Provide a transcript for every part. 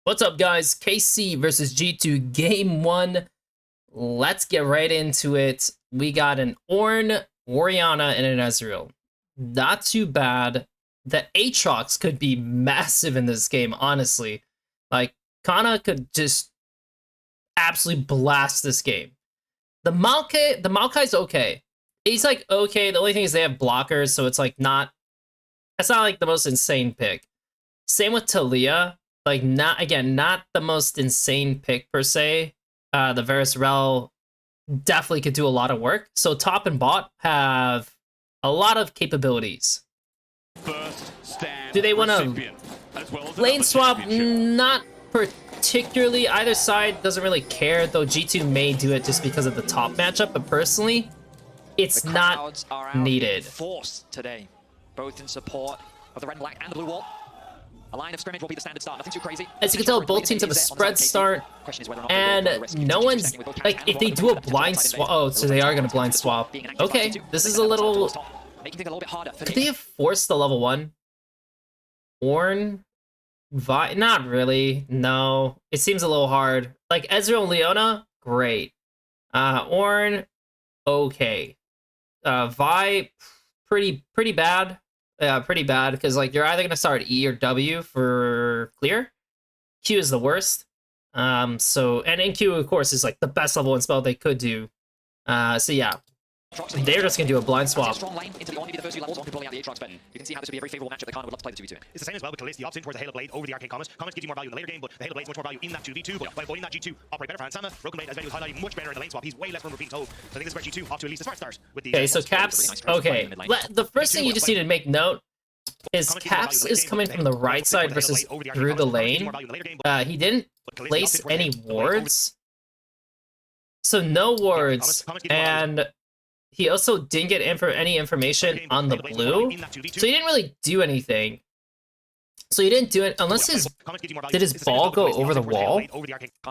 What's up, guys? KC versus G2 Game 1. Let's get right into it. We got an Ornn, Orianna, and an Ezreal. Not too bad. The Aatrox could be massive in this game, honestly. Like, Kana could just absolutely blast this game. The Maokai's okay. He's like okay. The only thing is they have blockers, so it's like not. That's not like the most insane pick. Same with Talia. Like, not the most insane pick per se. The Varus Rel definitely could do a lot of work. So top and bot have a lot of capabilities. Do they want to lane swap? Not particularly. Either side doesn't really care, though G2 may do it just because of the top matchup, but personally, it's not needed. Force today, both in support of the red and black and the blue wall. A line of scrimmage will be the standard start. Nothing too crazy. As you can tell, both teams have a spread start, and no one's like, if they do a blind swap. Oh, so they are going to blind swap. Okay, this is a little. Could they have forced the level 1? Ornn? Not really. No, it seems a little hard. Like Ezreal and Leona, great. Ornn, okay. Vi, pretty bad. Yeah, pretty bad, because like you're either gonna start E or W for clear. Q is the worst. And NQ of course is like the best level 1 spell they could do. So yeah. They're just gonna do a blind swap. Strong lane into the Ornn be the first few levels. Ornn controlling out the Aatrox, but you can see how this would be a very favorable matchup. The Kana would love to play the 2v2. It's the same as well with Kalista. The opposite towards the Halo Blade over the Arcane Comets. Comets gives you more value in the later game, but the Halo Blade's much more value in that 2v2. But by avoiding that, G2 operate better for Hansama. Broken Blade, as Benny was highlighting, much better in the lane swap. He's way less prone for being told. So I think this is where G2 off to at least a smart start with the. Okay, so Caps. Okay, the first thing you just need to make note is Caps is coming from the right side versus through the lane. He didn't place any wards, so no wards, and he also didn't get any information on the blue, so he didn't really do anything. So he didn't do it unless did his ball go over the wall?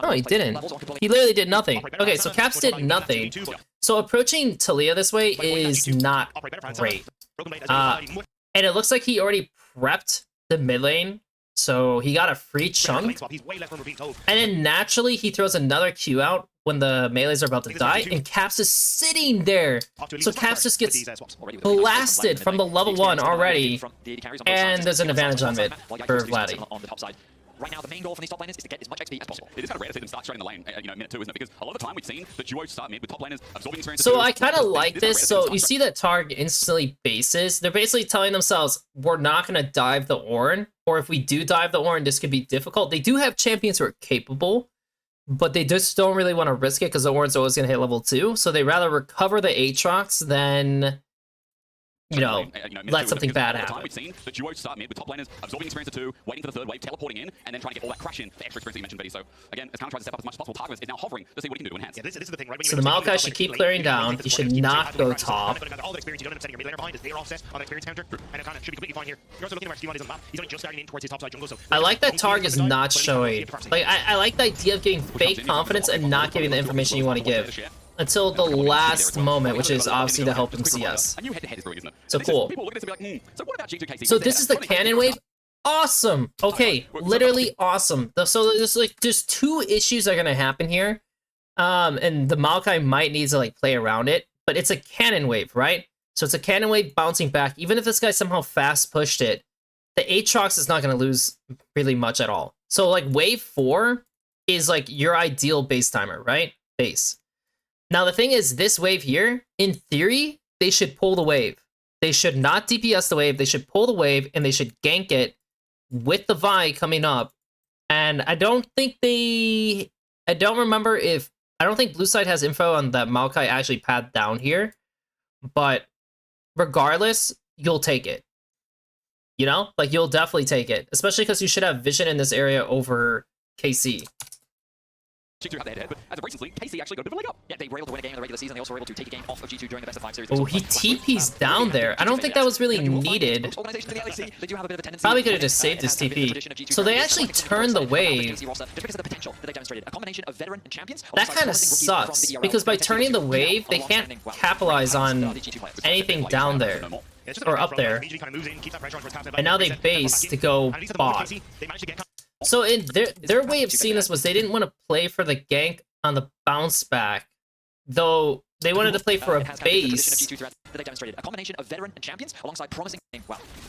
No, he didn't. He literally did nothing. Okay, so Caps did nothing. So approaching Talia this way is not great. And it looks like he already prepped the mid lane, so he got a free chunk. And then naturally he throws another Q out when the melees are about to die, and Caps is sitting there. So Caps just gets blasted from the level 1 already, and there's an advantage on mid for Vladdy. Right now, the main goal for these top laners is to get as much XP as possible. It is kind of rare to see them start straight in the lane, minute 2, isn't it? Because a lot of the time we've seen the duos start mid with top laners absorbing experience. So I kind of like this. So you see that Targ instantly bases. They're basically telling themselves, we're not going to dive the Ornn, or if we do dive the Ornn, this could be difficult. They do have champions who are capable, but they just don't really want to risk it because the Ornn's always going to hit level 2. So they rather recover the Aatrox than, let something bad happen. We've seen the duos start mid with top laners absorbing experience to 2, waiting for the third wave, teleporting in, and then trying to get all that crash in for extra experience that you mentioned, Betty. So again, as Kana tries to step up as much as possible, Targus is now hovering to see what he can do to enhance. Yeah, this is the thing, right? So the Maokai should keep clearing down. He should not go top. All the experience you don't end up setting your mid laner behind is they're offset on the experience counter, and Kana should be completely fine here. You're also looking at where Steven is on the map. He's only just starting in towards his top side jungle. So I like that Targ is not showing. Like I like the idea of getting fake confidence and not giving the information you want to give until the last moment, which is obviously to help him CS. So cool. So this is the cannon wave. Awesome. Okay, literally awesome. So there's 2 issues that are gonna happen here, and the Maokai might need to like play around it, but it's a cannon wave, right? So it's a cannon wave bouncing back. Even if this guy somehow fast pushed it, the Aatrox is not gonna lose really much at all. So like wave 4 is like your ideal base timer, right? Base. Now, the thing is, this wave here, in theory, they should pull the wave. They should not DPS the wave. They should pull the wave, and they should gank it with the Vi coming up. And I don't think I don't think blue side has info on that Maokai actually pad down here. But regardless, you'll take it. Like, you'll definitely take it. Especially because you should have vision in this area over KC. G2 had their head, but as of recently, KC actually got a bit of a leg up. Yeah, they were able to win a game in the regular season. They also were able to take a game off of G2 during the best of 5 series. Oh, he TP's down there. I don't think that was really needed. Probably could have just saved his TP. So they actually turned the wave. That kind of sucks, because by turning the wave, they can't capitalize on anything down there. Or up there. And now they base to go bot. So in their way of seeing this was they didn't want to play for the gank on the bounce back, though they wanted to play for a base. That they demonstrated a combination of veteran and champions alongside promising,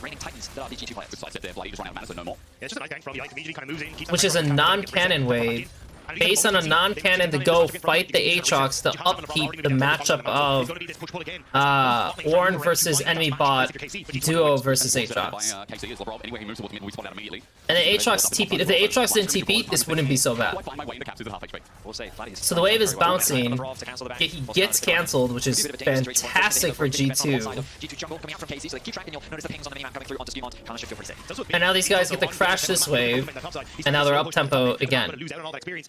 reigning titans that are the G2 players. Good side set there, Vlad, you just run out of mana, so no more. Yeah, it's just a nice gank from the immediately kind of moves in, keeps Which is a non-cannon wave. Based on a non-cannon to go fight the Aatrox to upkeep the matchup of Ornn versus enemy bot duo versus Aatrox. And the Aatrox TP. If the Aatrox didn't TP, this wouldn't be so bad. So the wave is bouncing. He gets cancelled, which is fantastic for G2. And now these guys get to crash this wave, and now they're up tempo again.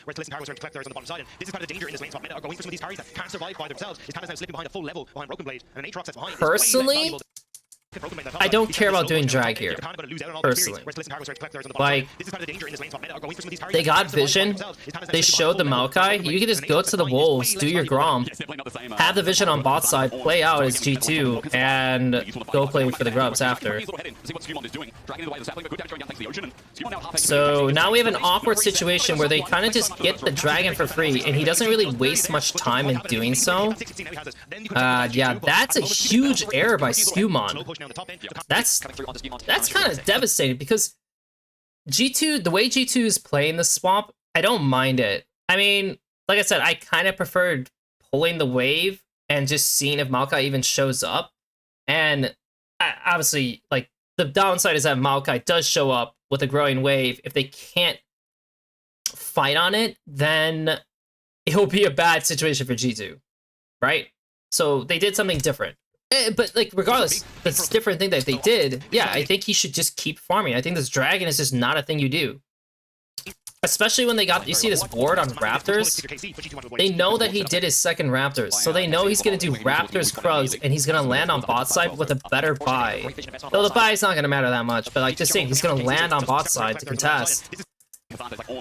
Whereas the Listen Power trying to collect theirs on the bottom side. And this is kind of the danger in this lane spot. Meta are going for some of these carries that can't survive by themselves. It's kind of now slipping behind a full level behind Broken Blade. And an Aatrox that's behind. Personally, I don't care about doing drag here. Personally. Like, they got vision, they showed the Maokai, you can just go to the Wolves, do your Grom, have the vision on bot side, play out as G2, and go play for the grubs after. So now we have an awkward situation where they kind of just get the dragon for free, and he doesn't really waste much time in doing so. Yeah, that's a huge error by Skumon. That's kind of devastating because G2, the way G2 is playing the swamp, I don't mind it. I mean, like I said, I kind of preferred pulling the wave and just seeing if Maokai even shows up. And obviously, like, the downside is that Maokai does show up with a growing wave. If they can't fight on it, then it'll be a bad situation for G2, right? So they did something different. But, like, regardless, this different thing that they did, yeah, I think he should just keep farming. I think this dragon is just not a thing you do. Especially when they got, you see this board on Raptors? They know that he did his second Raptors, so they know he's going to do Raptors Krugs, and he's going to land on bot side with a better buy. Though the buy is not going to matter that much, but, like, just saying, he's going to land on bot side to contest.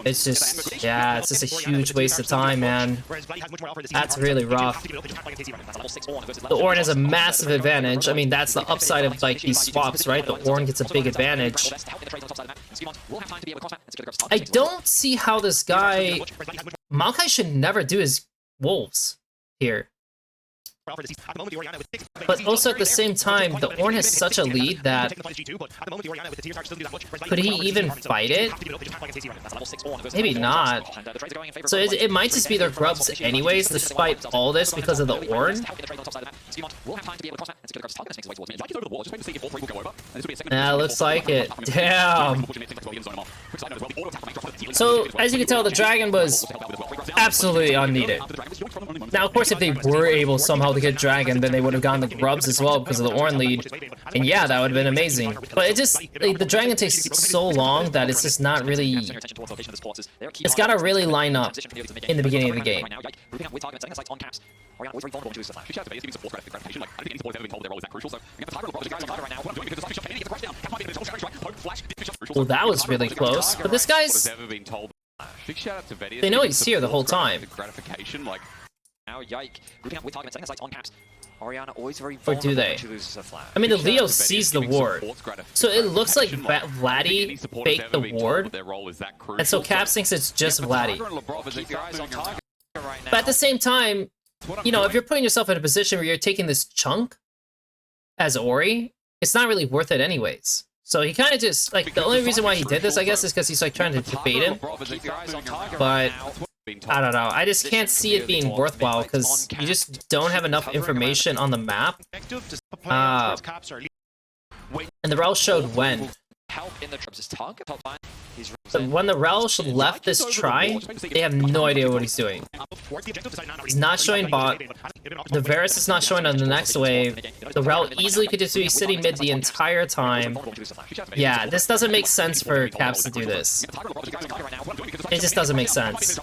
It's just, yeah, it's just a huge waste of time, man. That's really rough. The Ornn has a massive advantage. I mean, that's the upside of, like, these swaps, right? The Ornn gets a big advantage. I don't see how this guy... Maokai should never do his wolves here. But also at the same time, the Ornn has such a lead that... Could he even fight it? Maybe not. So it might just be their grubs anyways, despite all this because of the Ornn. Nah, looks like it. Damn! So, as you can tell, the dragon was absolutely unneeded. Now, of course, if they were able somehow to get dragon, then they would have gotten the grubs as well because of the Ornn lead. And yeah, that would have been amazing. But it just, like, the dragon takes so long that it's just not really... It's gotta really line up in the beginning of the game. Well, that was really close. But this guy's... They know he's here the whole time. Now, Yike, grouping up with target settings like on caps. Orianna always very or do they? I mean, the Leo sees the ward, so it looks like Vladdy faked the ward, and so Caps thinks it's just Vladdy. But at the same time, you know, if you're putting yourself in a position where you're taking this chunk as Ori, it's not really worth it anyways. So he kind of just, like, the only reason why he did this, I guess, is because he's, like, trying to debate him. But... I don't know. I just can't see it being worthwhile because you just don't have enough information on the map. And the Rel showed when. So when the Relsh left this try, they have no idea what he's doing. He's not showing bot. The Varus is not showing on the next wave. The Rel easily could just be sitting mid the entire time. Yeah, this doesn't make sense for Caps to do this. It just doesn't make sense.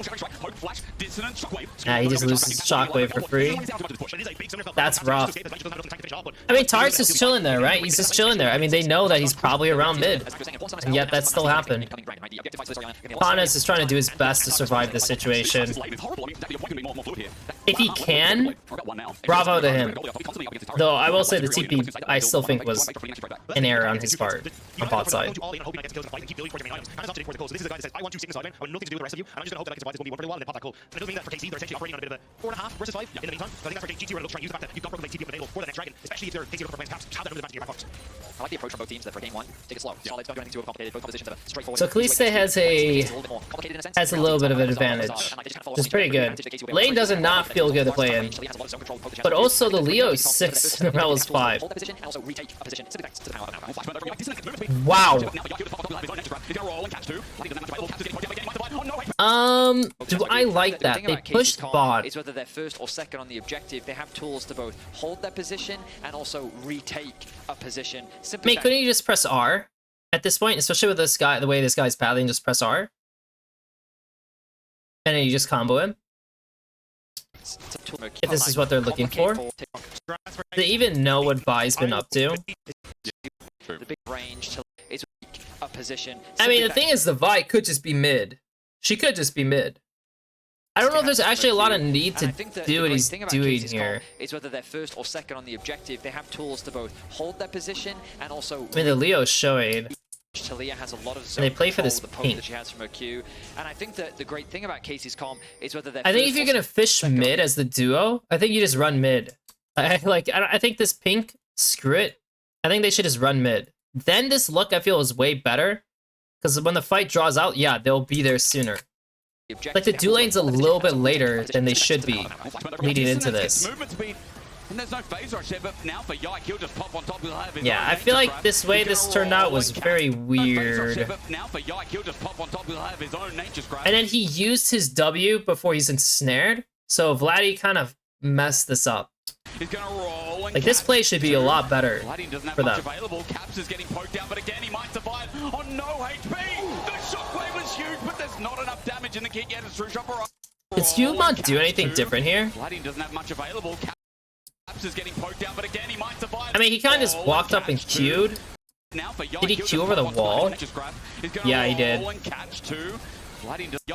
Yeah, he just loses Shockwave for free. That's rough. I mean, Tarks is chilling there, right? He's just chilling there. I mean, they know that he's probably around mid. And yet that still happened. Panas is trying to do his best to survive this situation. If he can, bravo to him. Though I will say the TP, I still think was an error on his part, on bot side. This is a guy that says, I want to stick inside lane, I want nothing to do with the rest of you, and I'm just going to hope that I can survive this 1v1 for a while and then pop that cool. And it doesn't mean that for KC, they're essentially operating on a bit of a 4.5 versus 5 in the meantime. So I think that's where G2 are going to try and use the fact that you've got Broken Blade TP available for the next dragon, especially if they're KC looking for flames caps, have that under the advantage of your back box. I like the approach from both teams that for game one, take it slow. Solid, don't do anything too overcomplicated. Both positions have a straightforward. So Kaliste has a little bit of an advantage, which is pretty good. Lane doesn't not feel good to play in, but also the Leo's 6 and Morello's 5. Wow. Do I like that? They pushed bot. It's whether they're first or second on the objective. They have tools to both hold their position and also retake a position. I mean, couldn't you just press R at this point? Especially with this guy, the way this guy's pathing, just press R. And then you just combo him. If this is what they're looking for. Do they even know what Vi's been up to? The big range to it's a position. I mean, the thing is, the Vi could just be mid. She could just be mid. I don't know if there's actually a lot of need to do what he's doing here. It's whether they're first or second on the objective. They have tools to both hold their position and also. I mean, the Leo's showing. Talia has a lot of and they play for this pink that she has from her Q, and I think that the great thing about Casey's comp is whether they're. I think if you're gonna fish mid as the duo, I think you just run mid. I think this pink, screw it. I think they should just run mid. Then this look I feel is way better, because when the fight draws out, yeah, they'll be there sooner. Like the duo lane's a little bit later than they should be leading into this. And there's no phase rush there, but now for Yike, he'll just pop on top. Yeah, I feel like this way this turned out was very weird. And then he used his W before he's ensnared, so Vladdy kind of messed this up. Like this play should be a lot better for them. Caps is getting poked down, but again he might survive on no HP. The shockwave was huge, but there's not enough damage in the kit yet. It's true shopper. Did Humon do anything different here? Doesn't have much available. Is getting poked down, but again he might survive. I mean, he kind of just walked up and queued. Did he queue over the wall? Yeah, he did. I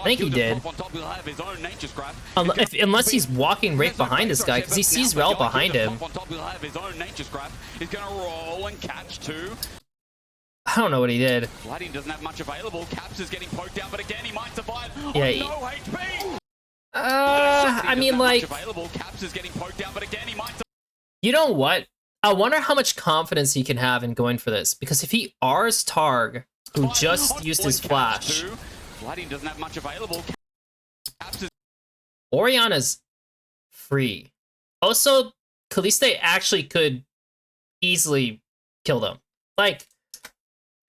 think he did. Unless he's walking right behind this guy, because he sees Rel behind him. I don't know what he did. Yeah. I mean, like, you know what? I wonder how much confidence he can have in going for this, because if he R's Targ, who just used his flash, Orianna's free. Also, Kaliste actually could easily kill them. Like,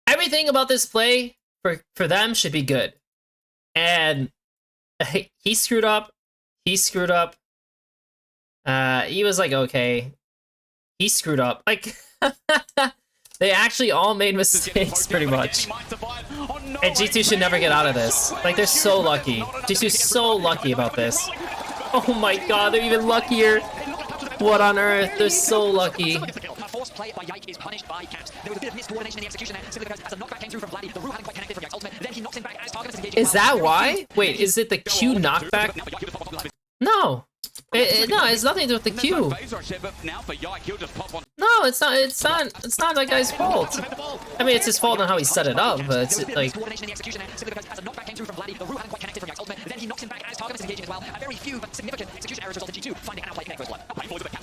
everything about this play for them should be good. And he screwed up. He screwed up. He was like, okay. He screwed up. Like, they actually all made mistakes, pretty much. And G2 should never get out of this. Like, they're so lucky. G2's so lucky about this. Oh my god, they're even luckier. What on earth? They're so lucky. Forced play by Yike is punished by Caps. There was a bit of miscoordination in the execution there, simply because as a knockback came through from Vladdy, the Rue hadn't quite connected from Yike's ultimate, then he knocks him back as target is engaging. Is that why? Wait, is it the Q knockback? No. No, it's nothing to do with the Q. No, it's not. It's not that guy's fault. I mean, it's his fault on how he set it up, but it's like. Then he knocks him back as target is engaging as well. A very few but significant execution errors result in G2 finding an outplay connect first blood.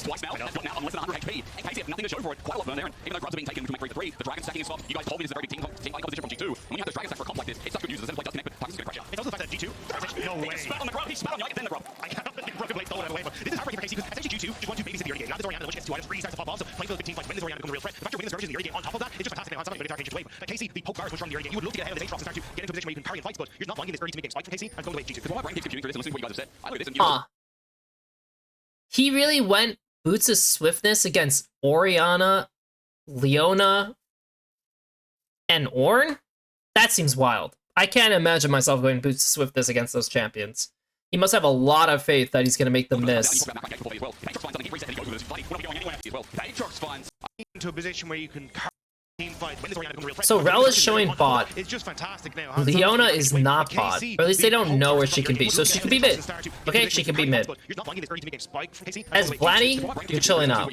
Twice now, on less than 100 HP. And Casey have nothing to show for it. Quite a lot of burn there. And even though grubs are being taken to make 3-3, the dragon stacking is stopped. You guys told me this is a very big team composition from G2. And when you have the dragon stack for a comp like this, it's such good news. The center play does connect, but Tyson is going to crash. It's also the fact that G2, no way. He spat on the grub, he spat on Yike, then the grub. I cannot let Broken Blade throw it away, but this is heartbreaking for Casey, because essentially G2 just want to babysit the early game. Now this Orianna, which gets 2 items, 3 starts to pop off, so playing for the big team fights, when this Orianna becomes a real threat. The fact you're winning the surges in the early game on top of that, it's just fantastic now on something, but it's our wave. But Casey, the poke bars push from the early game. You would love to get ahead of the Aatrox and start to get into a position where you can parry and fight, but you're not wanting this early to mid game spike from Casey, and go the way of G2. Because while my brain keeps computing through this and listening to what you guys have said, I look at this and you He really went Boots of Swiftness against Orianna, Leona, and Ornn? That seems wild. I can't imagine myself going Boots of Swiftness against those champions. He must have a lot of faith that he's going to make them miss. Into a position where you can So Rel is showing bot. It's just fantastic now. Leona is not bot, or at least they don't know where she can be. So she can be mid. Okay, she can be mid. As Vladdy, you're chilling out.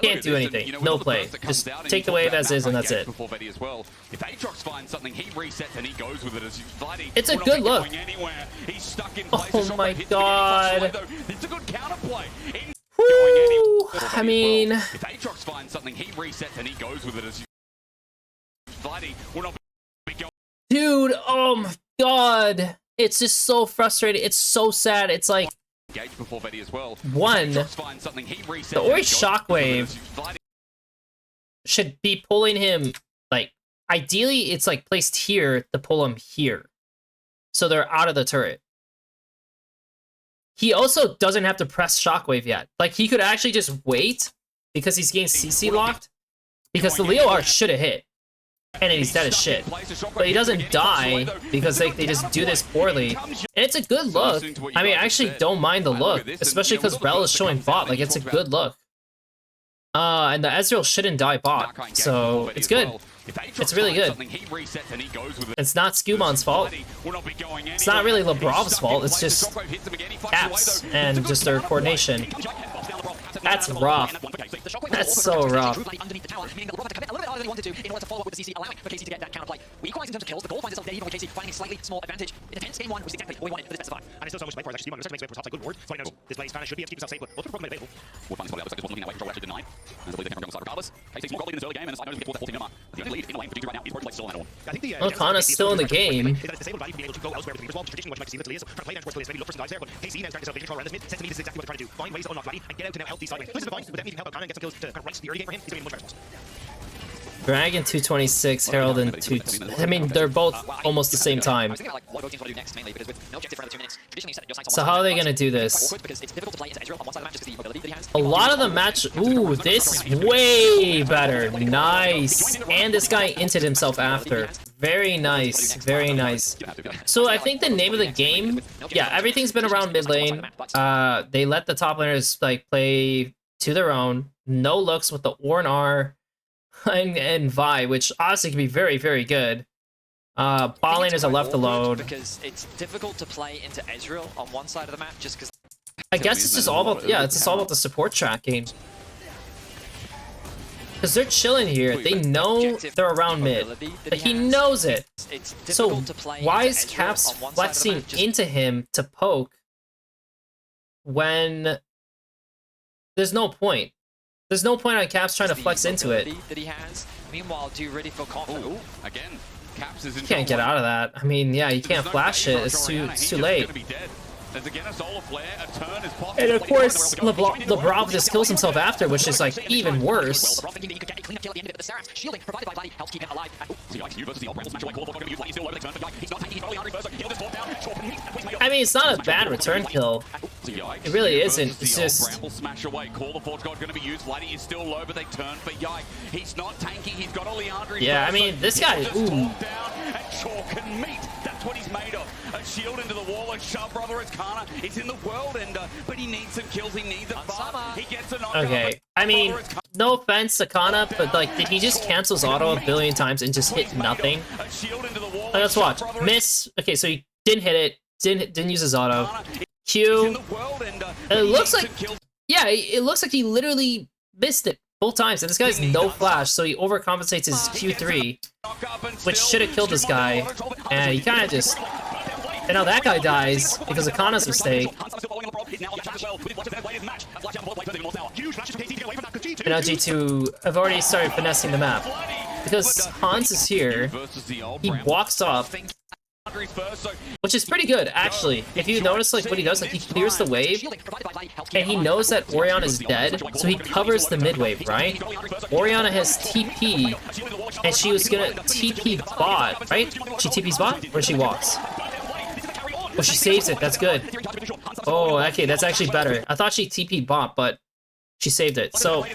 Can't do anything. No play. Just take the wave as is, and that's it. It's a good look. Oh my god. Woo. I mean, if Aatrox finds something, he resets and he goes with it as Vladdy will not be going. Dude, oh my god. It's just so frustrating. It's so sad. It's like one, the Ori Shockwave should be pulling him, like, ideally it's like placed here to pull him here. So they're out of the turret. He also doesn't have to press Shockwave yet. Like, he could actually just wait because he's getting CC locked. Because the Leo art should have hit. And then he's dead as shit. But he doesn't die because they just do this poorly. And it's a good look. I mean, I actually don't mind the look. Especially because Rel is showing bot. Like, it's a good look. And the Ezreal shouldn't die bot. So, it's good. It's really good. It's not Scumon's fault. It's not really Lebrov's fault. It's just Caps and just their coordination. That's rough. That's so rough. Okana's still in the game. Dragon 226, Herald and 2. I mean, they're both almost the same time. So how are they gonna do this? A lot of the match. Ooh, this is way better. Nice. And this guy inted himself after. Very nice. Very nice. So I think the name of the game, yeah, everything's been around mid lane. They let the top laners like play to their own. No looks with the Ornn R and Vi, which honestly can be very, very good. Bot laners are left alone. Because it's difficult to play into Ezreal on one side of the map just because. I guess it's just all about, yeah, it's just all about the support tracking. Because they're chilling here. They know they're around mid. But he knows it. So why is Caps flexing into him to poke when there's no point? There's no point on Caps trying to flex into it. Meanwhile, do you really feel confident? Again, Caps is you can't get out of that. I mean, yeah, you can't flash it. It's too late. And of course, Lebrov just kills himself after, which is like even worse. I mean, it's not a bad return kill. It really isn't. It's just. Yeah, I mean, this guy. Ooh. That's what he's made of. A shield into the wall, a shove brother as Kana. It's in the world ender, but he needs some kills, he needs a buff. He gets a knockout. Okay, I mean, no offense to Kana, but like, did he just cancel his auto a billion times and just hit nothing? Let's watch. Miss. Okay, so he didn't hit it. Didn't use his auto. Q. It looks like, yeah, it looks like he literally missed it both times. And this guy's no flash, so he overcompensates his Q3, which should have killed this guy. And he kind of just. And now that guy dies because of Kana's mistake. And now G2 have already started finessing the map. Because Hans is here, he walks up, which is pretty good, actually. If you notice, like, what he does, like, he clears the wave, and he knows that Orianna is dead, so he covers the mid wave, right? Orianna has TP, and she was gonna TP bot, right? She TP's bot, or she walks? Oh, she saves it, that's good. Oh, okay, that's actually better. I thought she TP'd bot, but she saved it. So,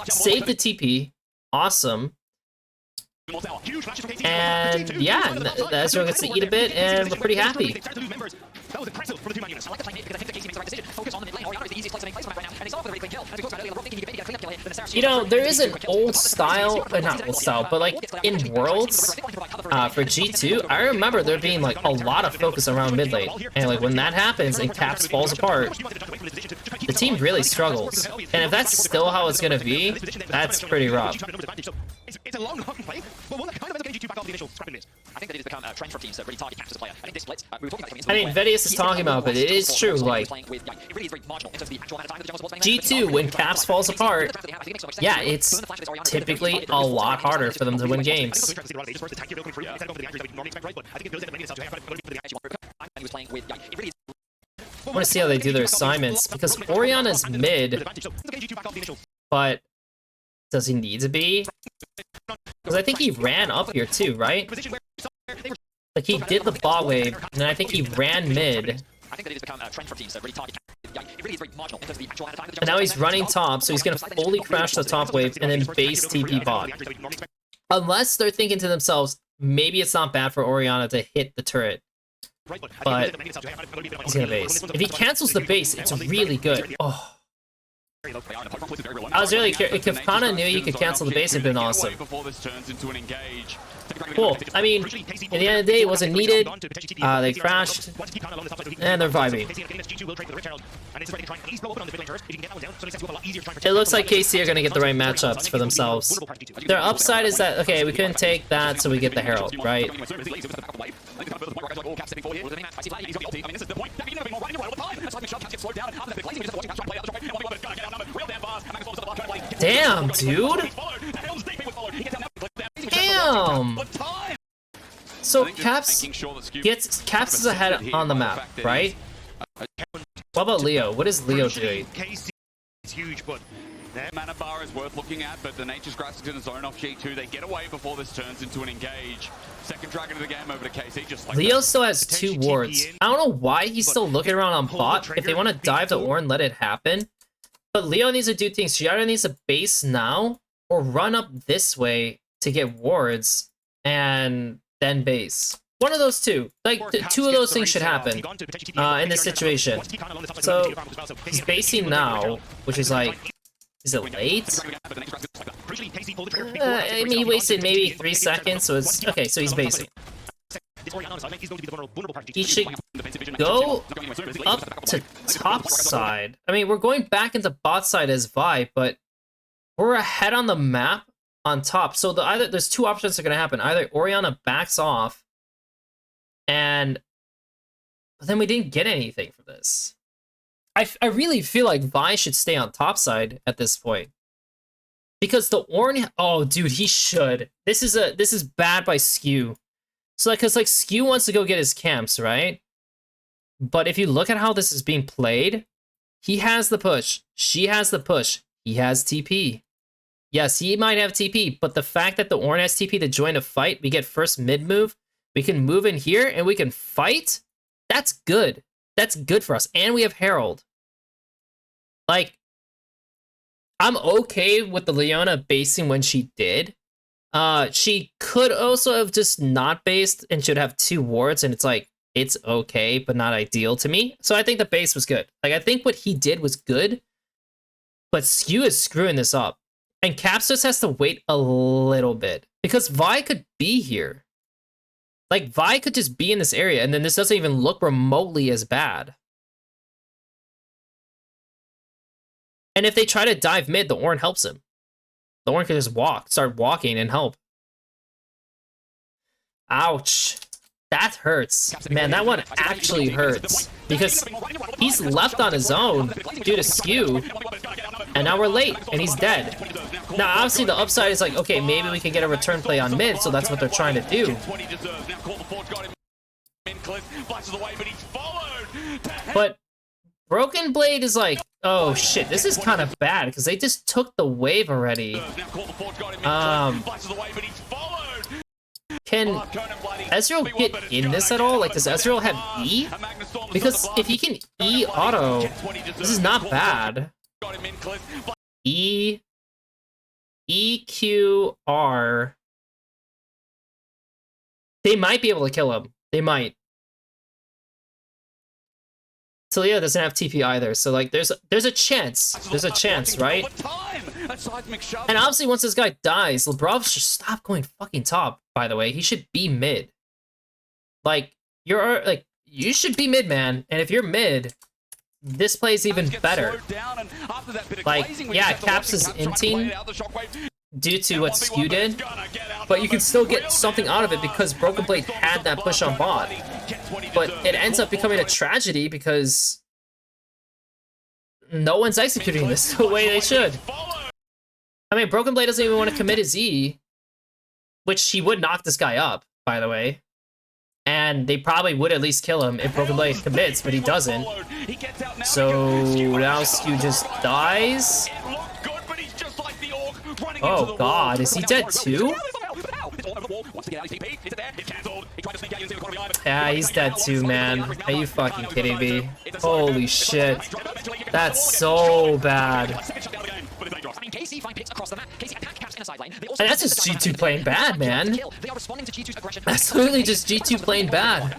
save the TP, awesome. And yeah, Ezreal gets to eat a bit, and we're pretty happy. That was impressive for the two-man units. I like the timing because I think the KC makes the right decision. Focus on the mid lane. Orianna is the easiest place to make place for the map right now, and he's off with a really clean kill. And as we talked about earlier, the Rogue thinking he could maybe get a clean up kill here, then the Saracen... You know, there is an old style, not old style, but like in Worlds for G2, I remember there being like a lot of focus around mid lane, and like when that happens and Caps falls apart, the team really struggles. And if that's still how it's gonna be, that's pretty rough. It's a long play, but one that kind of ends up getting G2 back off the initial scrap minutes. I think that it has become a trend for teams to really target Caps as a player. I think this split, we were talking about I mean, Vedius is talking about, but it is true, like, G2, when Caps falls apart, yeah, it's typically a lot harder for them to win games. I want to see how they do their assignments, because Orianna's mid, but does he need to be? Because I think he ran up here too, right? Like, he did the bot wave, and then I think he ran mid. And now he's running top, so he's gonna fully crash the top wave and then base TP bot. Unless they're thinking to themselves, maybe it's not bad for Orianna to hit the turret. But he's gonna base. If he cancels the base, it's really good. Oh. I was really curious. If Kana knew he could cancel the base, it'd been awesome. Cool. I mean, in the end of the day, it wasn't needed. They crashed, and they're vibing. It looks like KC are going to get the right matchups for themselves. Their upside is that, okay, we couldn't take that, so we get the Herald, right? Damn, dude! Damn! So Caps is ahead on the map, right? What about Leo? What is Leo doing? It's huge, but mana bar is worth looking at, but the Nature's Grasp is in the zone off G2. They get away before this turns into an engage. Second dragon of the game over to KC, just like Leo still has 2 wards. I don't know why he's still looking around on bot. If they want to dive the Ornn, let it happen. But Leo needs to do things. She either needs to base now or run up this way to get wards and then base. One of those two. Like, two of those things should happen in this situation. So, he's basing now, which is like, is it late? I mean, he wasted maybe 3 seconds, so it's... Okay, so he's basing. He should go up to top side. I mean, we're going back into bot side as Vi, but we're ahead on the map on top. So there's 2 options that are going to happen. Either Orianna backs off, but then we didn't get anything for this. I really feel like Vi should stay on top side at this point. Because the Ornn... Oh, dude, he should. This is bad by Skew. So, like, because, like, Skew wants to go get his camps, right? But if you look at how this is being played, he has the push. She has the push. He has TP. Yes, he might have TP, but the fact that the Ornn has TP to join a fight, we get first mid move, we can move in here, and we can fight? That's good. That's good for us. And we have Herald. Like, I'm okay with the Leona basing when she did. She could also have just not based and should have 2 wards, and it's like, it's okay, but not ideal to me. So I think the base was good. Like, I think what he did was good, but Skew is screwing this up. And Caps just has to wait a little bit, because Vi could be here. Like, Vi could just be in this area, and then this doesn't even look remotely as bad. And if they try to dive mid, the Ornn helps him. The Ornn can just start walking and help. Ouch. That hurts. Man, that one actually hurts. Because he's left on his own due to Skew. And now we're late, and he's dead. Now, obviously, the upside is like, okay, maybe we can get a return play on mid, so that's what they're trying to do. But Broken Blade is like, oh shit, this is kind of bad, because they just took the wave already. Can Ezreal get in this at all? Like, does Ezreal have E? Because if he can E auto, this is not bad. E, Q, R, They might be able to kill him. They might. Talia doesn't have TP either, so like there's a chance. There's a chance, right? And obviously once this guy dies, Labrov should stop going fucking top, by the way. He should be mid. Like, you should be mid, man. And if you're mid, this plays even better. Like, yeah, Caps is inting due to what Skew did, but you can still get something out of it because Broken Blade had that push on bot. But it ends up becoming a tragedy because no one's executing this the way they should. I mean, Broken Blade doesn't even want to commit his E, which he would knock this guy up, by the way. And they probably would at least kill him if Broken Blade commits, but he doesn't. So now Skew just dies. Oh god, is he dead too? Yeah, he's dead too, man. Are you fucking kidding me? Holy shit. That's so bad. And that's just G2 playing bad, man. That's literally just G2 playing bad.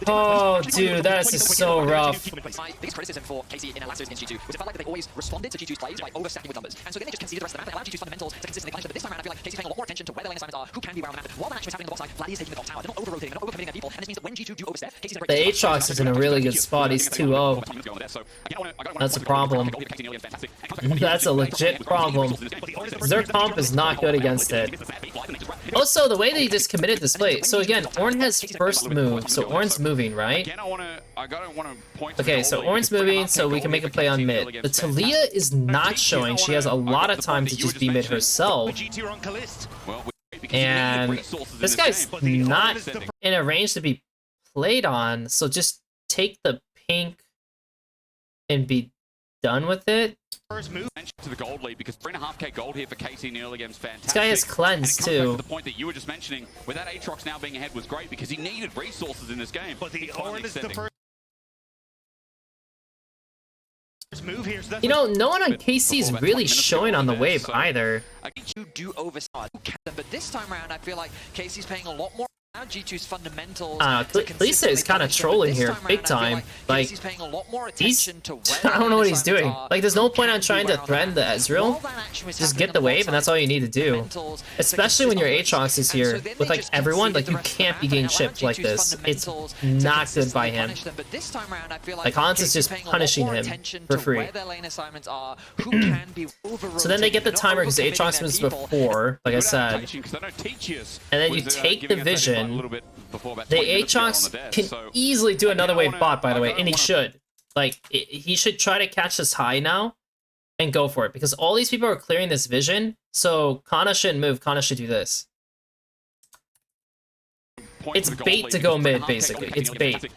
Oh, dude, that's just so rough. My biggest criticism for KC in their last series against G2 was it felt like they always responded to G2's plays by overstacking with numbers. And so then they just conceded the rest of the map. They allowed G2's fundamentals to consistently punish them. But this time around, I feel like KC's paying a lot more attention to where their lane assignments are, who can be around the map. While that action was happening on the bot side, Vladdy is taking the top tower. They're not over-rotating, they're not over-committing their people. And this means that when G2 do overstep, KC's in a great The Aatrox is in a really good spot. He's 2-0. That's a problem. That's a legit problem. Their comp is not good against it. Also, the way they just committed this play. So again, Ornn has first move, so Ornn's moving, right? Okay, so Ornn's moving, so we can make a play on mid. But Talia is not showing. She has a lot of time to just be mid herself. And this guy's not in a range to be played on, so just take the pink and be done with it. First move to the gold lead because 3.5k gold here for KC in the early game is fantastic. This guy has cleanse too. The point that you were just mentioning, with that Aatrox now being ahead was great because he needed resources in this game. But the Ornn is the first move here. You know, no one on KC is really showing on the wave either. G2 do overstart, but this time around, I feel like KC's paying a lot more. G2's fundamentals. Lisa is kind of trolling here, big time. Like, he's, I don't know what he's doing. Like, there's no point on trying to threaten the Ezreal. Just get the wave, and that's all you need to do. Especially when your Aatrox is here with like everyone. Like, you can't be getting chipped like this. It's not good by him. Like, Hans is just punishing him for free. So then they get the timer because Aatrox moves before, like I said. And then you take the vision. The Aatrox can easily do another wave bot, by the way, and he should. Like, he should try to catch this high now and go for it, because all these people are clearing this vision, so Kana shouldn't move. Kana should do this. It's bait to go mid, basically. It's bait.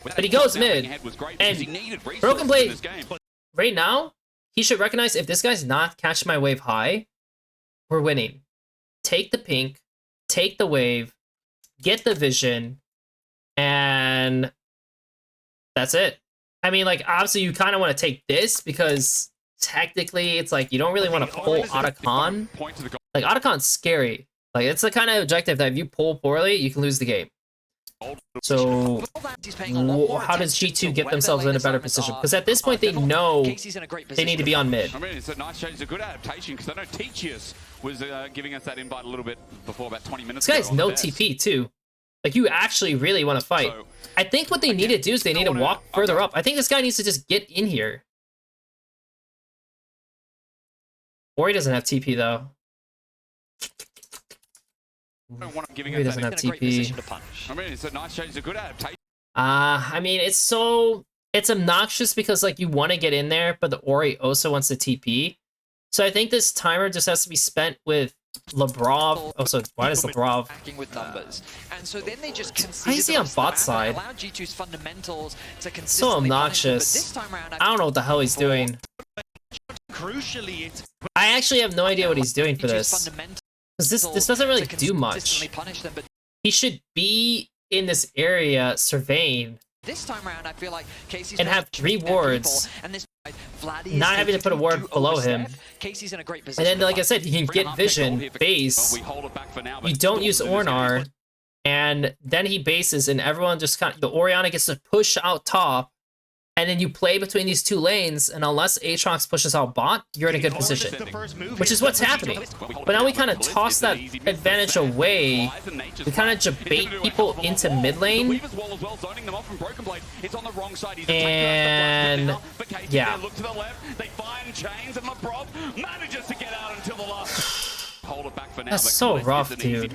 But he goes mid, and Broken Blade, right now, he should recognize if this guy's not catching my wave high, we're winning. Take the pink, take the wave, get the vision, and that's it. I mean, like, obviously you kind of want to take this because technically it's like you don't really want to pull Otacon. Like, Otacon's scary. Like, it's the kind of objective that if you pull poorly, you can lose the game. So how does G2 get themselves in a better position? Because at this point they know they need to be on mid. I mean, it's a nice change, it's a good adaptation, because I know Teachius was giving us that invite a little bit before, about 20 minutes ago. This guy's no TP too. Like, you actually really want to fight. So, I think what they need to do is they need to walk further up. I think this guy needs to just get in here. Or he doesn't have TP though. He doesn't have TP. I mean, it's a nice change, it's a good adaptation. I mean, it's obnoxious because, like, you want to get in there, but the Ori also wants to TP. So I think this timer just has to be spent with Labrov. Oh, so why does Labrov? Why is he on bot side? So obnoxious. I don't know what the hell he's doing. I actually have no idea what he's doing for this. Because this doesn't really do much. He should be in this area surveying This time around, I feel like Casey's and have 3 wards, and this Vladdy not having to put a ward below him. Casey's in a great position. And then, like I said, he can get vision, base. You don't use Ornar, and then he bases, and everyone just kind of, the Orianna gets to push out top, and then you play between these 2 lanes, and unless Aatrox pushes out bot, you're in a good position, which is what's happening. But now we kind of toss that advantage away. We kind of debate people into mid lane, and yeah. That's so rough, dude.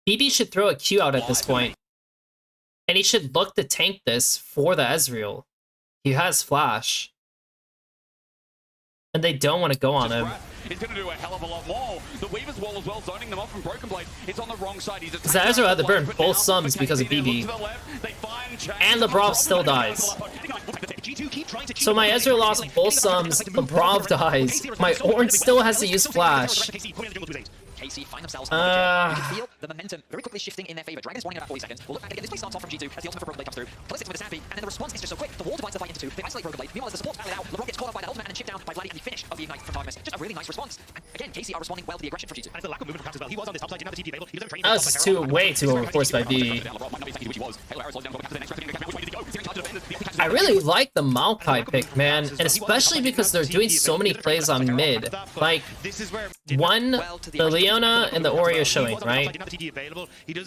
BB should throw a Q out at this point, and he should look to tank this for the Ezreal. He has flash, and they don't want to go on him. He's going to do a hell of a lot more. The Weaver's Wall as well, zoning them off from Broken Blade. It's on the wrong side. Because the Ezreal had to burn both sums because of BB, and LeBron still dies. So my Ezreal lost both sums, LeBron dies. My Orange still has to use flash. KC find themselves on the you can feel the momentum very quickly shifting in their favor. Dragon is spawning in about 40 seconds. We'll look back again. This play starts off from G2 as the ultimate for Broken Blade comes through. Play 6 with a Stampede, and then the response is just so quick. The wall divides the fight into 2. They isolate Broken Blade. Meanwhile, as the support battle out, LeBron gets caught up by the ultimate and then chipped down by Vladdy, and the finish of the Ignite from Targus. Just a really nice response. And again, KC are responding well to the aggression from G2. And it's the lack of movement from as well. He was on this top side, didn't have the TP available. He doesn't train That was way too overforced by B. I really like the Maokai pick, man, and especially because they're doing so many plays on mid. Like, one, the Leona and the Oreo showing, right?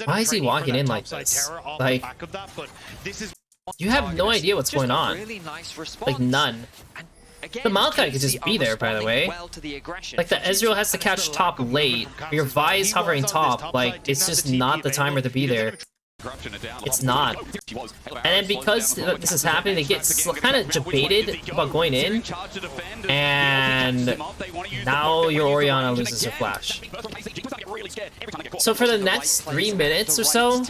Why is he walking in like this? Like, you have no idea what's going on. Like, none. The Maokai could just be there, by the way. Like, the Ezreal has to catch top late. Your Vi is hovering top. Like, it's just not the timer to be there. It's not. And then because this is happening, they get kind of debated about going in, and now your Orianna loses her flash. So for the next 3 minutes or so,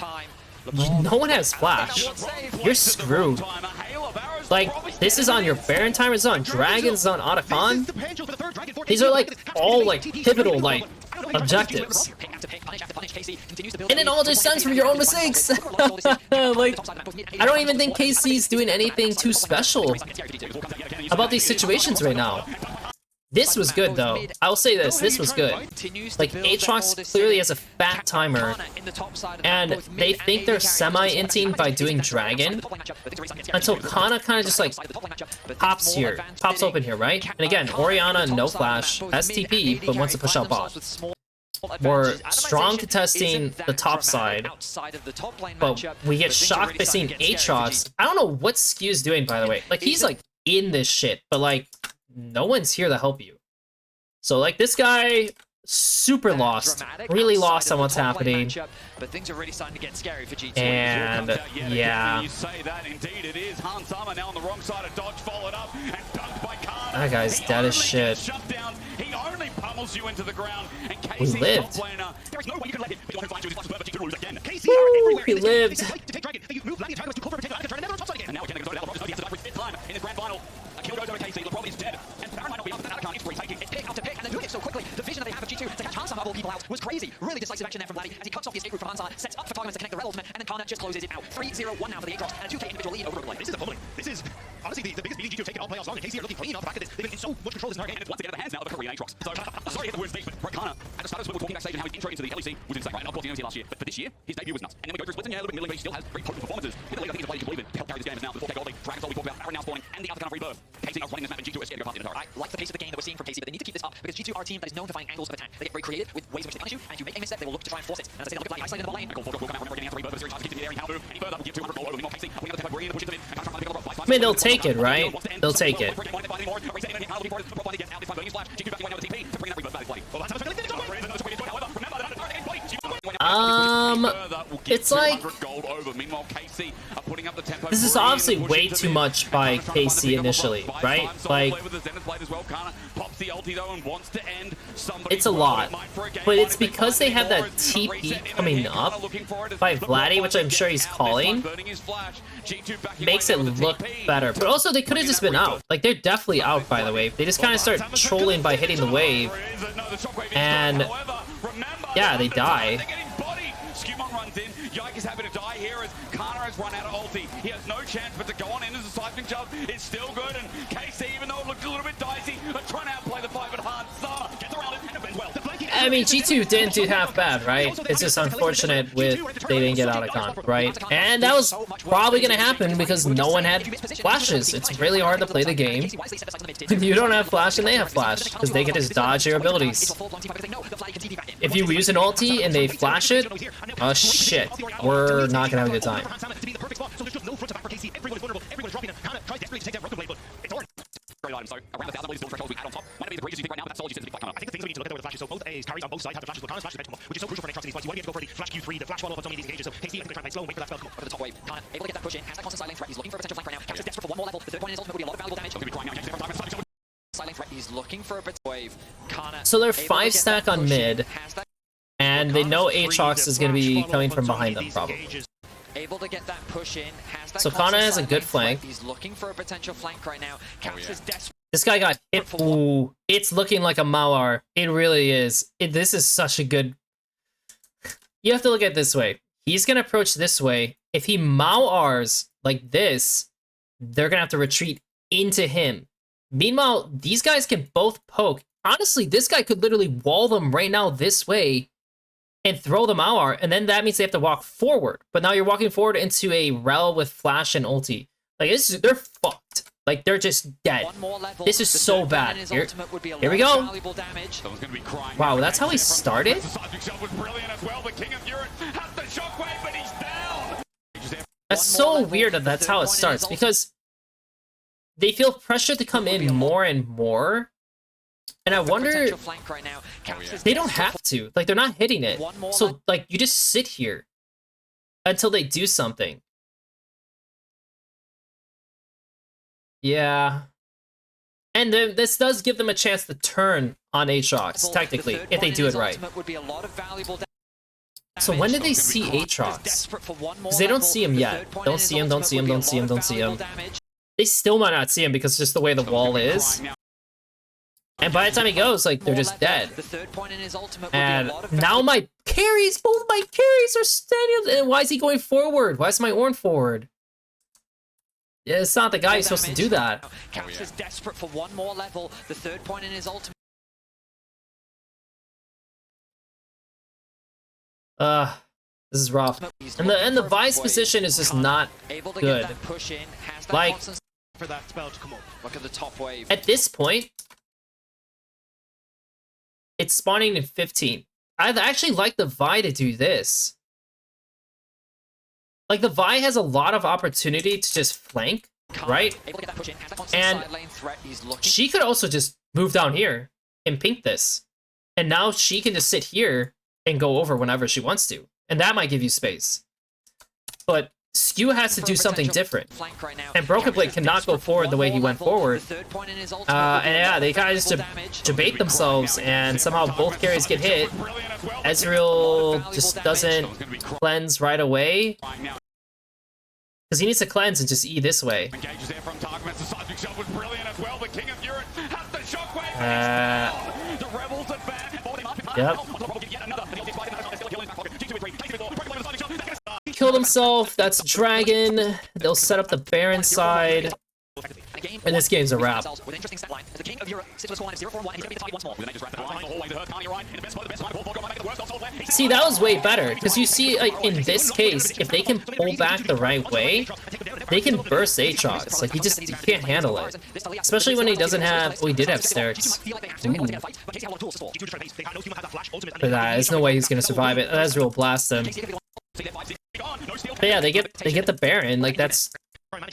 no one has flash. You're screwed. Like, this is on your Baron timer, it's on Dragons, on Otacon. These are like all like pivotal like objectives. And it all just stems from your own mistakes. Like, I don't even think KC's doing anything too special about these situations right now. This was good, though. I'll say this was good. Like, Aatrox clearly has a fat timer, and they think they're semi-inting by doing Dragon, until Kana kind of just, like, pops open here, right? And again, Orianna, no flash, has TP, but wants to push out bot. We're strong contesting the top side, but we get shocked by seeing Aatrox. I don't know what Skew's doing, by the way. Like, he's, like, in this shit, but, like, no one's here to help you. So, like, this guy, super lost. Really lost on what's happening. But things are really starting to get scary for G2. And, yeah. That guy's dead as shit. We lived. Woo, he lived. So quickly, the vision that they have of G2 to catch Hansa people out was crazy. Really decisive action there from Vladdy as he cuts off the escape route from Hansa, sets up for Targus to connect the Red Ultimate, and then Kana just closes it out. 3-0-1 now for the Aatrox, and a 2k individual lead over Broken Blade. This is a pummeling. This is honestly the biggest beating G2 have taken all playoffs long, and KC are looking clean off the back of this. They've been in so much control this entire game, and it's once again at the hands now of a Korean Aatrox. So, sorry to hit the word stage, but Kana, at the start of the we're talking backstage and how his intro into the LEC was insane, right? And of course, he was here last year, but for this year, his debut was nuts. And then we go through splits, and yeah, a little bit middling, but he still has very potent performances. In the league, I think he's a player you can believe in to help carry this game now. The 4K gold league, Dragon Soul we talked about, Baron now spawning, and the Otacon of Rebirth. KC are running this map, and G2 are scared to go past the entire. I like the pace of the game that we're seeing from KC, but they need to keep this up because G2 are a team that is known for finding angles of attack. They get very creative with ways in which they punish you, and if you make a misstep, they will look to try and force it. And as I say, they'll get isolated in the bot lane. I mean, they'll take it, right? They'll take it. It's like, this is obviously way too much by KC initially, right? Like, wants the ulti though and wants to end somebody's It's a lot, but it's because they have that TP coming up by Vladdy, which I'm sure he's calling, makes it look better. But also, they could have just been out. Like, they're definitely out by the wave. They just kind of start trolling by hitting the wave, and yeah, they die. Runs in. Yike is happy to die here as Kana has run out of ulti. He has no chance but to go on in as a seismic jump is still good, and KC, even though it looked a little bit dicey, are trying to outplay the 5 at hard. Summer gets around it and defends well. I mean, G2 didn't do half bad, right? It's just unfortunate they didn't get out of con, right? And that was probably going to happen because no one had flashes. It's really hard to play the game. You don't have flash and they have flash because they can just dodge your abilities. If you use an ulti and they flash it, oh shit, we're not going to have a good time. So around 1,000 blades threshold we add on top. Might be the greatest you think right now, but that's all you said to be quite I think the things we need to look at there with the flashes. So both A's carries on both sides have the flashes. So Kana's flash is vegetable, which is so crucial for next in these fights. You want to be able to go for the flash Q3, the flash follow up on so many of these engages. So KC, I think they're trying to play slow and wait for that spell to come Over the top wave, Kana able to get that push in, has that constant side lane threat. He's looking for a potential flank right now. Cap's desperate for one more level. The third point in his ultimate would be a lot of valuable damage. He's going to be crying out. Side lane threat. He's looking for a bit of wave. Kana. So they're 5 stack on mid, and they know Aatrox is going to be coming from behind them, probably. Able to get that push in. Has that so Kana has a good flank. He's looking for a potential flank right now. Caps is desperate. This guy got hit. Ooh, it's looking like a Mauar. It really is. This is such a good... You have to look at it this way. He's going to approach this way. If he Mauars like this, they're going to have to retreat into him. Meanwhile, these guys can both poke. Honestly, this guy could literally wall them right now this way and throw the Mauar, and then that means they have to walk forward. But now you're walking forward into a Rel with flash and ulti. Like, they're fucked. Like, they're just dead. This is so bad. Here we go. Wow, that's how he started? That's so weird that that's how it starts, because they feel pressure to come in more and more. And I wonder, they don't have to. Like, they're not hitting it. So, like, you just sit here until they do something. Yeah. And then this does give them a chance to turn on Aatrox, technically, if they do it right. So when did they see Aatrox? Because they don't see him yet. Don't see him, don't see him, don't see him, don't see him. They still might not see him because just the way the wall is. And by the time he goes, like, they're just dead. And now my carries, both my carries are standing. And why is he going forward? Why is my Ornn forward? Yeah, it's not the guy who's supposed to do that. Caps is desperate for one more level. The third point in his ultimate. This is rough. And the Vice position is just not good. Like, for that spell to come up. Look at the top wave. At this point, it's spawning in 15. I'd actually like the Vi to do this. Like, the Vi has a lot of opportunity to just flank, right? And she could also just move down here and pink this. And now she can just sit here and go over whenever she wants to. And that might give you space. But Skew has to do something different. And Broken Blade cannot go forward the way he went forward. And yeah, they kind of just debate themselves, and somehow both carries get hit. Ezreal just doesn't cleanse right away. Because he needs to cleanse and just E this way. Yep. Killed himself. That's Dragon. They'll set up the Baron side. And this game's a wrap. See, that was way better, because you see, like, in this case, if they can pull back the right way, they can burst Aatrox. Like, he can't handle it. Especially when he doesn't have... Oh, he did have Sterix. But there's no way he's gonna survive it. Ezreal blast him. But yeah, they get the Baron. Like, that's...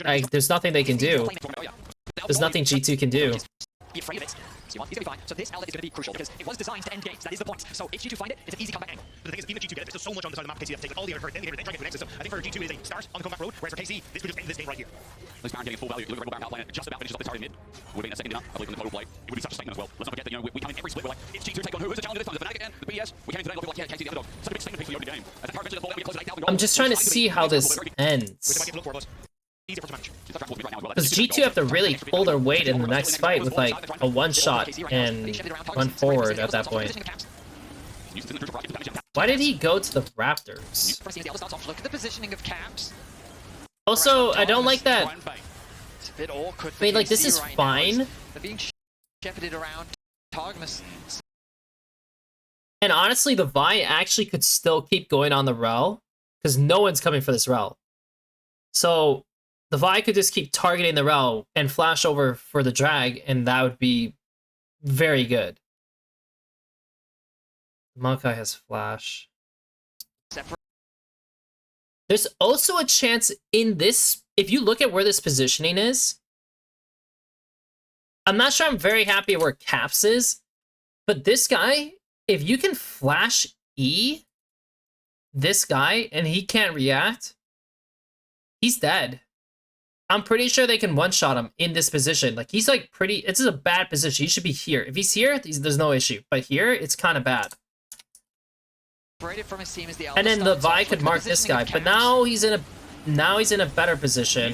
Like, there's nothing they can do. There's nothing G2 can do. C1. He's gonna be fine. So this outlet is gonna be crucial because it was designed to end games. That is the point. So if G2 find it, it's an easy comeback angle. But the thing is, even if G2 get it, there's so much on the side of the map. KC have taken all the other hurt, then try to get to the next. So I think for G2 it is a start on the comeback road, whereas for KC, this could just end this game right here. This Baron getting full value. Look at Rebel Baron outplaying it. Just about finishes off the target mid. Would have been a second dinner, I believe, in the total play. It would be such a statement as well. Let's not forget that, you know, we come in every split, we're like, it's G2 take on who is the challenger this time? The Fnatic again? The BS? We came in today, a lot of people like, yeah, KC the underdog. Such a big statement piece for the opening game. As the power eventually the ball, we close at 8,000 goals. I'm just trying to see how this Which ends. might be a look for us. Easier for us to manage. Because G2 have to really pull their weight in the next fight with like a one-shot and run forward at that point. Why did he go to the Raptors? Look at the positioning of Caps. Also, I don't like that. It's a bit awkward. I mean, like, this is fine. They're being shepherded around Targamas. And honestly, the Vi actually could still keep going on the Rel, because no one's coming for this Rel. So the Vi could just keep targeting the Rel and flash over for the drag, and that would be very good. Maokai has flash. There's also a chance in this, if you look at where this positioning is, I'm not sure I'm very happy where Caps is, but this guy, if you can flash E, this guy, and he can't react, he's dead. I'm pretty sure they can one-shot him in this position. Like, he's like pretty, this is a bad position. He should be here. If he's here, there's no issue. But here, it's kind of bad. From his team is the And then the Vi could mark this guy, but now he's in a better position.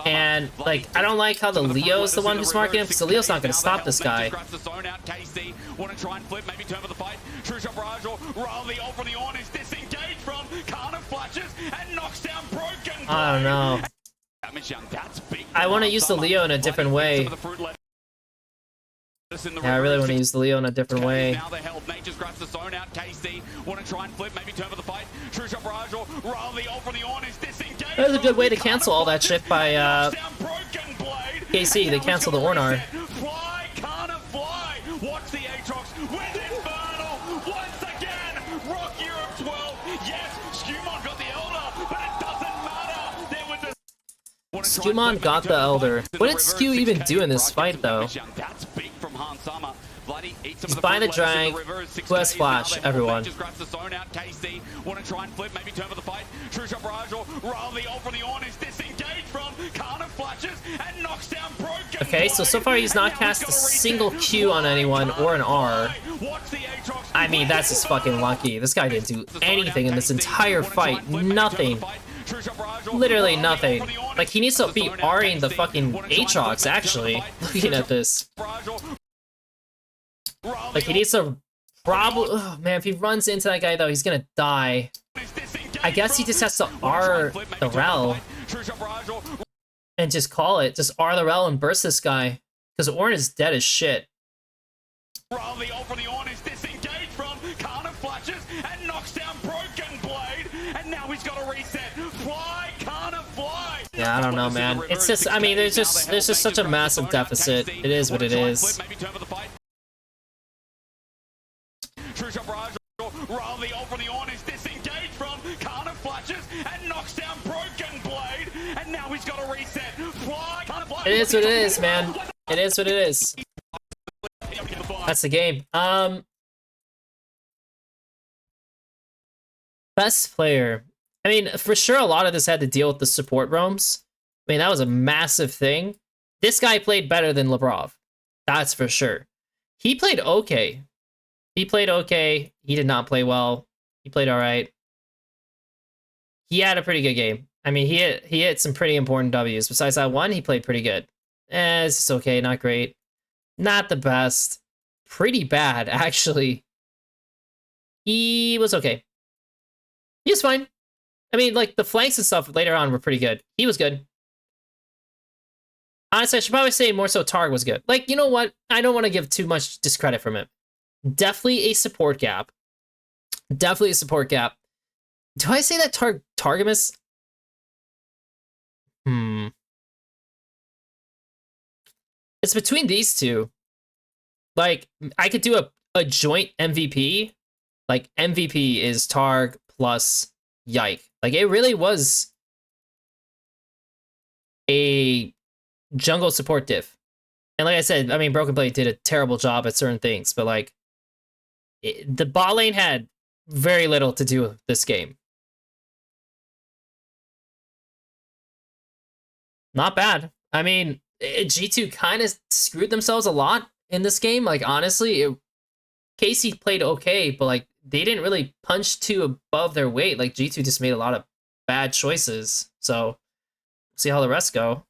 And like, I don't like how the Leo's the one who's marking him, because the Leo's not going to stop this guy. I don't know. I want to use the Leo in a different way. Yeah, I really want to use the Leo in a different way. Now they're held. Nature's grabs the zone out. KC want to try and flip, maybe turn for the fight. True shot barrage or rather the ult from the on is disengaged. That was a good way to cancel all that shit by KC. They canceled the Ornar. Fly, can't fly. Watch the Aatrox with Infernal once again. Rock Europe 12. Yes, Skumon got the Elder, but it doesn't matter. There was a Skumon got the Elder. What did Skew even do in this fight, though? He's buying the drag. Who has flash? Everyone. Okay, so far he's not cast a single Q on anyone or an R. I mean, that's just fucking lucky. This guy didn't do anything in this entire fight. Nothing. Literally nothing. Like, he needs to be R'ing the fucking Aatrox, actually. Looking at this. Like, he needs to probably... Oh, man, if he runs into that guy, though, he's gonna die. I guess he just has to R the Rel. And just call it. Just R the Rel and burst this guy. Because Ornn is dead as shit. Yeah, I don't know, man. It's just, I mean, there's just such a massive deficit. It is what it is. It is what it is, man. It is what it is. That's the game. Best player. I mean, for sure, a lot of this had to deal with the support roams. I mean, that was a massive thing. This guy played better than Labrov. That's for sure. He played okay. He played okay. He did not play well. He played all right. He had a pretty good game. I mean, he hit some pretty important W's. Besides that one, he played pretty good. It's just okay, not great. Not the best. Pretty bad, actually. He was okay. He was fine. I mean, like, the flanks and stuff later on were pretty good. He was good. Honestly, I should probably say more so Targ was good. Like, you know what? I don't want to give too much discredit from him. Definitely a support gap. Definitely a support gap. Do I say that Targamas? It's between these two. Like, I could do a joint MVP. Like, MVP is Targ plus Yike. Like, it really was a jungle support diff. And like I said, I mean, Broken Blade did a terrible job at certain things, but like, the bot lane had very little to do with this game. Not bad. I mean, G2 kind of screwed themselves a lot in this game. Like, honestly, Casey played okay, but like, they didn't really punch too above their weight. Like, G2 just made a lot of bad choices. So, see how the rest go.